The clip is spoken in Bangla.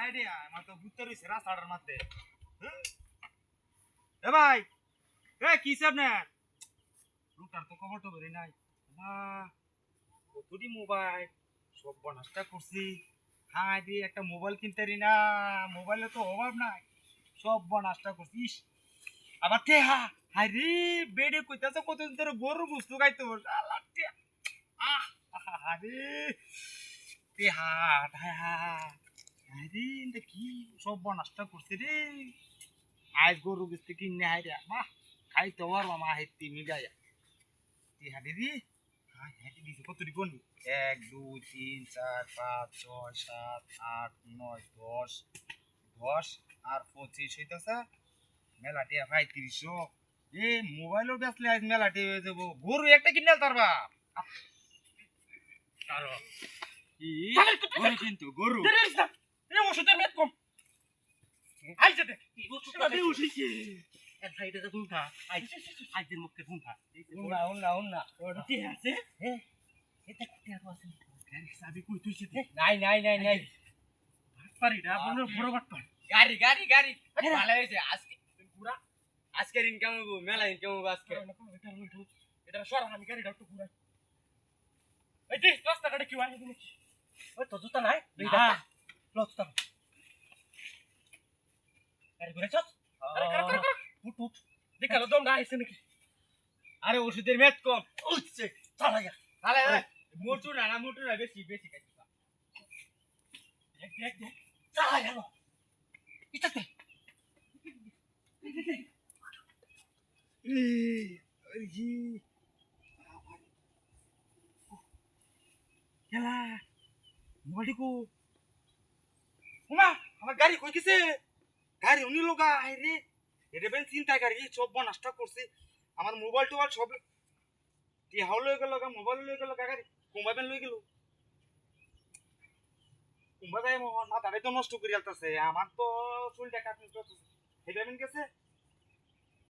সাইডে আয় আমার তো ভূত রইছে রাস্তাটার মধ্যে এ ভাই এ কি আপনার লোকটার তো খবর তো বেরি নাই মা কতটি মোবাইল সব বনাসটা করছি হ্যাঁ দিয়ে একটা মোবাইল কিনতে পারি না মোবাইলে তো অভাব নাই সব বনাসটা করছিস আবার তে হা হাই রে বেডে কইতাছ কতদিন ধরে গরু গুস্তু খাইতো আল্লাহ তে আহ আরে তে হা হাই হা আরে এটা কি সব বনাসটা করছে রে আজ গরু গুস্তু কিনে হাই রে মা খাইতে পারবা মা হেতি মিগায়া তে হা দিদি হ্যাঁ হ্যাঁ দিদি কতটি কোন 1 2 3 4 5 6 7 8 9 10 10 আর 25 হইতাছে মেলাটি 3500 এ মোবাইলও বেচলে আজ মেলাটি হয়ে যাবো গরু একটা কিনে তারবা তারো ই গরু কিন্তু গরু এ ওষুধের মেদ কম আইছে দে ওষুধটা দে উঠিছে এক সাইডে তো ফুলটা আইছে আইদের মুখে ফুলটা উন্না ওটা কি আছে হ্যাঁ এটা কি আছে গাড়ি চাবি কই তুইছে নাই পারিটা বড় বড় বাটপার গাড়ি গাড়ি গাড়ি ভালো হয়েছে আজকে পুরা আজকের ইনকাম হবো মেলা ইনকাম হবো আজকে এটা সর আমি গাড়িটা একটু ঘুরাই এই যে রাস্তাটা কি হয় তুমি ওই তো জুতা নাই না লস্তা গাড়ি ঘুরে চল আরে কর উঠ দেখালো দম না আইছে নাকি আরে ওষুধের মেদ কম উঠছে চালা যা তাহলে মোটু না বেশি বেশি খাইছি দেখ চালা যা ইতাতে খেলা মোবাইলটি কো উমা আমার গাড়ি কই গেছে গাড়ি উনি লোকা আই রে এটা বেন চিন্তা গাড়ি সব নষ্ট করছে আমার মোবাইল টোবাইল সব কি হাও লই গেল মোবাইল লই গেল গাড়ি কোমা বেন লই গেল কোমা যায় মোহন মাথাটা তো নষ্ট করে আলতাছে আমার তো চুল টাকা নষ্ট করতেছে এটা বেন গেছে